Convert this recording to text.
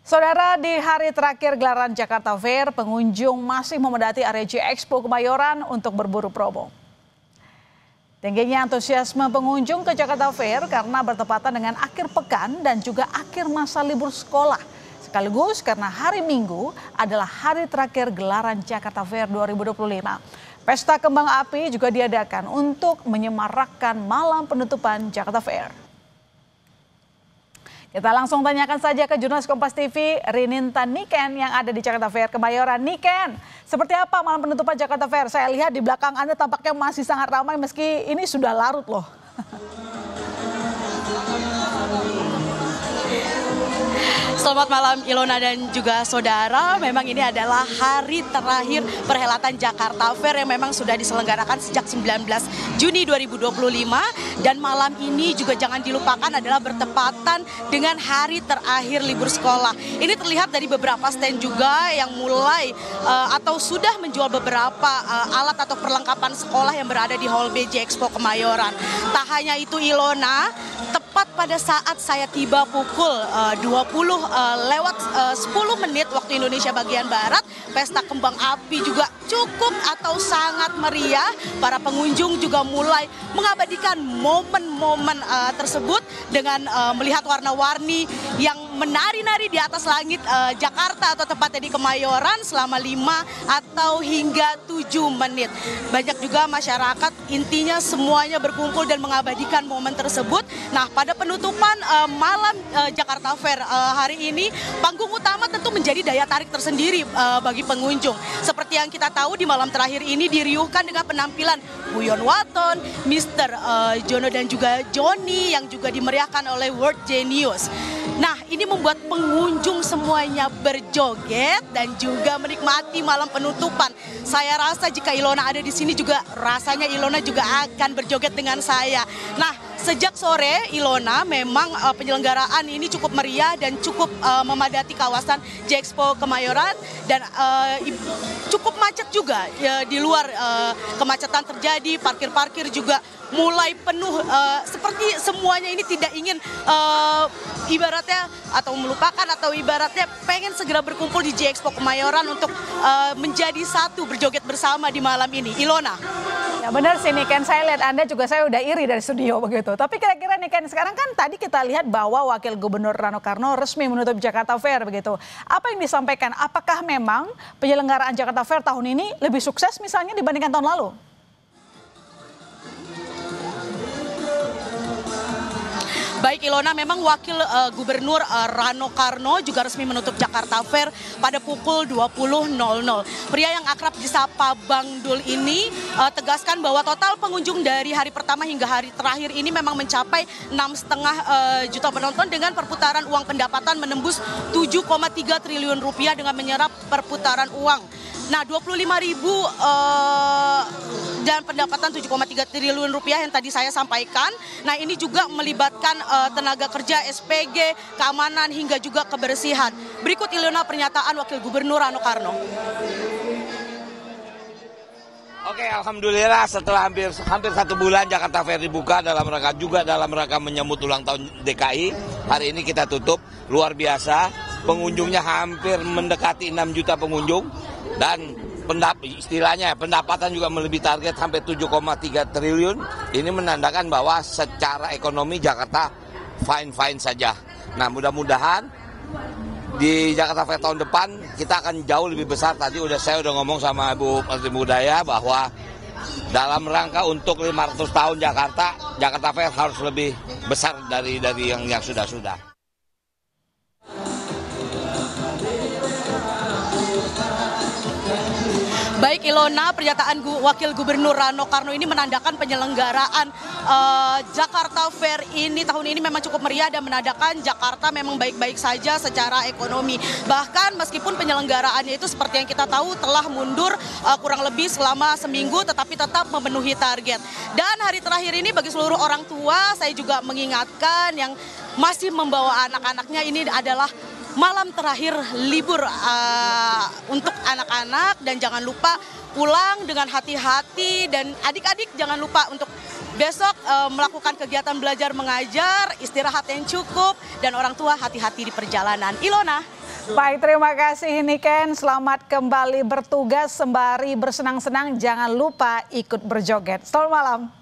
Saudara, di hari terakhir gelaran Jakarta Fair, pengunjung masih memadati area J-Expo Kemayoran untuk berburu promo. Tingginya antusiasme pengunjung ke Jakarta Fair karena bertepatan dengan akhir pekan dan juga akhir masa libur sekolah. Sekaligus karena hari Minggu adalah hari terakhir gelaran Jakarta Fair 2025. Pesta kembang api juga diadakan untuk menyemarakkan malam penutupan Jakarta Fair. Kita langsung tanyakan saja ke jurnalis Kompas TV, Rinintan Niken yang ada di Jakarta Fair Kemayoran. Niken, seperti apa malam penutupan Jakarta Fair? Saya lihat di belakang Anda tampaknya masih sangat ramai meski ini sudah larut loh. Selamat malam Ilona dan juga saudara, memang ini adalah hari terakhir perhelatan Jakarta Fair yang memang sudah diselenggarakan sejak 19 Juni 2025 dan malam ini juga jangan dilupakan adalah bertepatan dengan hari terakhir libur sekolah. Ini terlihat dari beberapa stand juga yang mulai atau sudah menjual beberapa alat atau perlengkapan sekolah yang berada di Hall B J-Expo Kemayoran. Tak hanya itu Ilona, tepat pada saat saya tiba pukul 20 lewat 10 menit waktu Indonesia bagian Barat, pesta kembang api juga cukup atau sangat meriah. Para pengunjung juga mulai mengabadikan momen-momen tersebut dengan melihat warna-warni yang menari-nari di atas langit Jakarta atau tepatnya di Kemayoran selama 5 atau hingga 7 menit. Banyak juga masyarakat intinya semuanya berkumpul dan mengabadikan momen tersebut. Nah, pada penutupan malam Jakarta Fair hari ini, panggung utama tentu menjadi daya tarik tersendiri bagi pengunjung. Seperti yang kita tahu di malam terakhir ini diriuhkan dengan penampilan Buyon Waton, Mr. Jono dan juga Joni yang juga dimeriahkan oleh World Genius. Nah, ini membuat pengunjung semuanya berjoget dan juga menikmati malam penutupan. Saya rasa jika Ilona ada di sini juga rasanya Ilona juga akan berjoget dengan saya. Nah, sejak sore Ilona memang penyelenggaraan ini cukup meriah dan cukup memadati kawasan J-Expo Kemayoran dan cukup macet juga di luar kemacetan terjadi, parkir-parkir juga mulai penuh, seperti semuanya ini tidak ingin ibaratnya atau melupakan atau ibaratnya pengen segera berkumpul di J-Expo Kemayoran untuk menjadi satu berjoget bersama di malam ini. Ilona. Ya benar sih Niken, saya lihat Anda juga saya udah iri dari studio begitu. Tapi kira-kira Niken, sekarang kan tadi kita lihat bahwa Wakil Gubernur Rano Karno resmi menutup Jakarta Fair begitu. Apa yang disampaikan? Apakah memang penyelenggaraan Jakarta Fair tahun ini lebih sukses misalnya dibandingkan tahun lalu? Baik Ilona, memang Wakil Gubernur Rano Karno juga resmi menutup Jakarta Fair pada pukul 20.00. Pria yang akrab disapa Bang Dul ini tegaskan bahwa total pengunjung dari hari pertama hingga hari terakhir ini memang mencapai 6,5 juta penonton dengan perputaran uang pendapatan menembus 7,3 triliun rupiah dengan menyerap perputaran uang. Nah, 25.000 dan pendapatan 7,3 triliun rupiah yang tadi saya sampaikan. Nah, ini juga melibatkan tenaga kerja, SPG, keamanan hingga juga kebersihan. Berikut Ilona pernyataan Wakil Gubernur Rano Karno. Oke, alhamdulillah setelah hampir 1 bulan Jakarta Fair dibuka dalam rangka menyambut ulang tahun DKI. Hari ini kita tutup, luar biasa. Pengunjungnya hampir mendekati 6 juta pengunjung dan istilahnya pendapatan juga melebihi target sampai 7,3 triliun. Ini menandakan bahwa secara ekonomi Jakarta fine-fine saja. Nah, mudah-mudahan di Jakarta Fair tahun depan kita akan jauh lebih besar. Tadi saya udah ngomong sama Bu Menteri Budaya bahwa dalam rangka untuk 500 tahun Jakarta Fair harus lebih besar dari yang sudah-sudah. Baik Ilona, pernyataan Wakil Gubernur Rano Karno ini menandakan penyelenggaraan Jakarta Fair ini tahun ini memang cukup meriah dan menandakan Jakarta memang baik-baik saja secara ekonomi. Bahkan meskipun penyelenggaraannya itu seperti yang kita tahu telah mundur kurang lebih selama seminggu tetapi tetap memenuhi target. Dan hari terakhir ini bagi seluruh orang tua saya juga mengingatkan yang masih membawa anak-anaknya ini adalah malam terakhir libur untuk anak-anak dan jangan lupa pulang dengan hati-hati dan adik-adik jangan lupa untuk besok melakukan kegiatan belajar mengajar, istirahat yang cukup dan orang tua hati-hati di perjalanan. Ilona. Baik, terima kasih Niken. Selamat kembali bertugas sembari bersenang-senang. Jangan lupa ikut berjoget. Selamat malam.